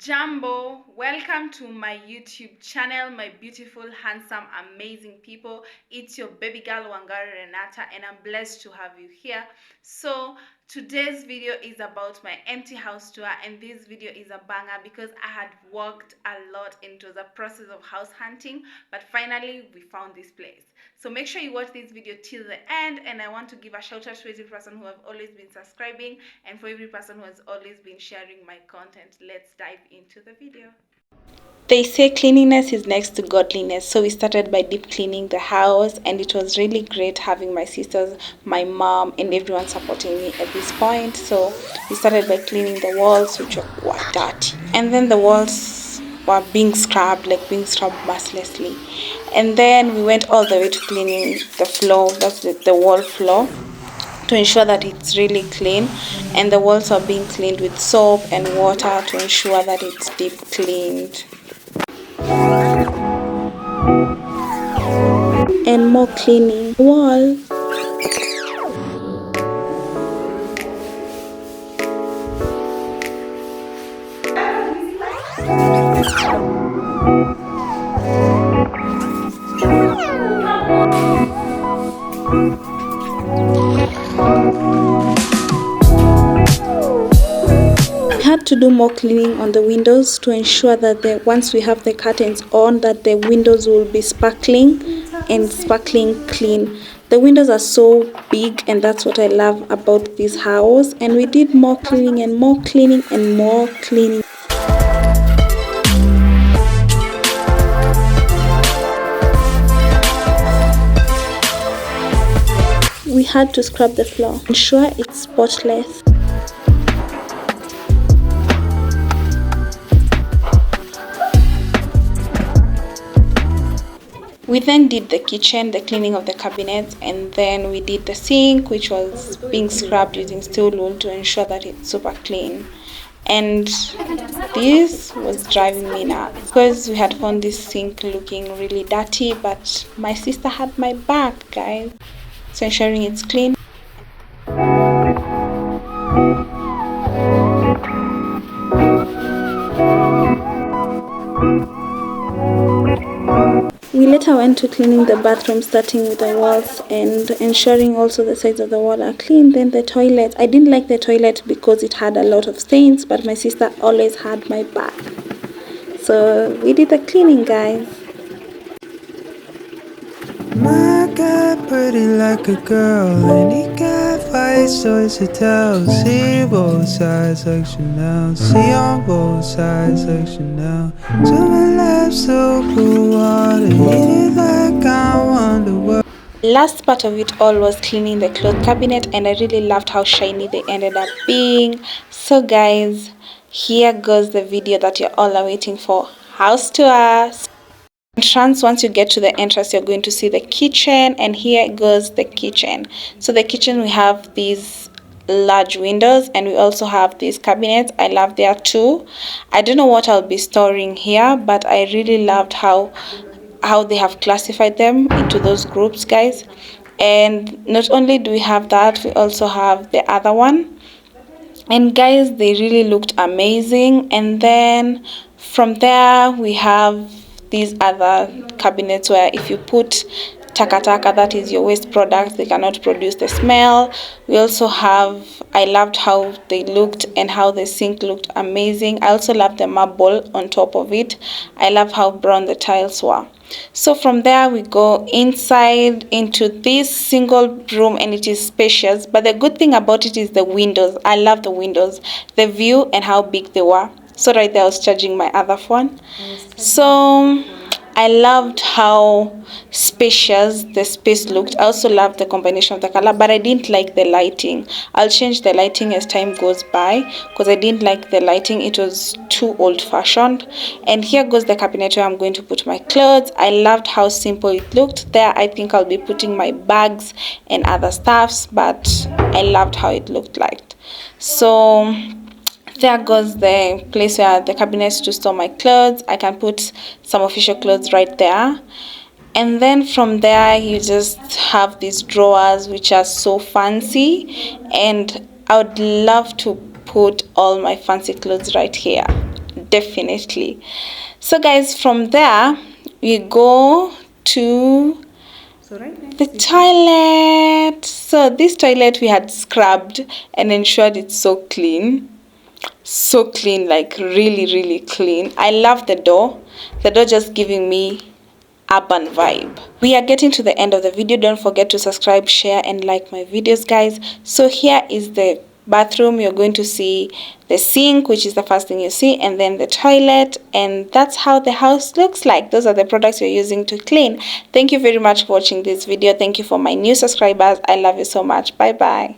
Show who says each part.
Speaker 1: Jambo, welcome to my YouTube channel, my beautiful, handsome, amazing people. It's your baby girl Wangari Renata, and I'm blessed to have you here. So today's video is about my empty house tour, and this video is a banger because I had worked a lot into the process of house hunting, but finally we found this place. So make sure you watch this video till the end, and I want to give a shout out to every person who have always been subscribing and for every person who has always been sharing my content. Let's dive into the video. They say cleanliness is next to godliness, so we started by deep cleaning the house, and it was really great having my sisters, my mom, and everyone supporting me at this point. So we started by cleaning the walls, which were dirty, and then the walls were being scrubbed mercilessly, and then we went all the way to cleaning the floor, that's the wall floor, to ensure that it's really clean, and the walls are being cleaned with soap and water to ensure that it's deep cleaned. And more cleaning wall. Had to do more cleaning on the windows to ensure that once we have the curtains on, that the windows will be sparkling clean. The windows are so big, and that's what I love about this house. And we did more cleaning and more cleaning and more cleaning. We had to scrub the floor, ensure it's spotless. We then did the kitchen, the cleaning of the cabinets, and then we did the sink, which was being scrubbed using steel wool to ensure that it's super clean. And this was driving me nuts because we had found this sink looking really dirty, but my sister had my back, guys. So ensuring it's clean. We later went to cleaning the bathroom, starting with the walls and ensuring also the sides of the wall are clean. Then the toilet. I didn't like the toilet because it had a lot of stains, but my sister always had my back. So we did the cleaning, guys.
Speaker 2: My God, pretty like a girl, and he got 5 stories to tell. See both sides like Chanel, see on both sides like Chanel. To my left, so cool water, hit it like I wonder what.
Speaker 1: Last part of it all was cleaning the cloth cabinet, and I really loved how shiny they ended up being. So guys, here goes the video that you're all are waiting for. House tour. Entrance. Once you get to the entrance, you're going to see the kitchen, and here goes the kitchen. So the kitchen, we have these large windows, and we also have these cabinets. I love there too. I don't know what I'll be storing here, but I really loved how they have classified them into those groups, guys. And not only do we have that, we also have the other one, and guys, they really looked amazing. And then from there we have these other cabinets where if you put takataka, that is your waste products, they cannot produce the smell. We also have, I loved how they looked and how the sink looked amazing. I also love the marble on top of it. I love how brown the tiles were. So from there we go inside into this single room, and it is spacious, but the good thing about it is the windows. I love the windows, the view, and how big they were. So right there I was charging my other phone. So I loved how spacious the space looked. I also loved the combination of the color, but I didn't like the lighting. I'll change the lighting as time goes by because I didn't like the lighting. It was too old-fashioned. And here goes the cabinet where I'm going to put my clothes. I loved how simple it looked. There I think I'll be putting my bags and other stuffs, but I loved how it looked like. So there goes the place where the cabinets to store my clothes. I can put some official clothes right there. And then from there you just have these drawers which are so fancy, and I would love to put all my fancy clothes right here. definitely. So guys, from there we go to the toilet. So this toilet we had scrubbed and ensured it's so clean. So clean, like really, really clean. I love the door. The door just giving me urban vibe. We are getting to the end of the video. Don't forget to subscribe, share, and like my videos, guys. So here is the bathroom. You're going to see the sink, which is the first thing you see, and then the toilet, and that's how the house looks like. Those are the products you're using to clean. Thank you very much for watching this video. Thank you for my new subscribers. I love you so much. Bye bye.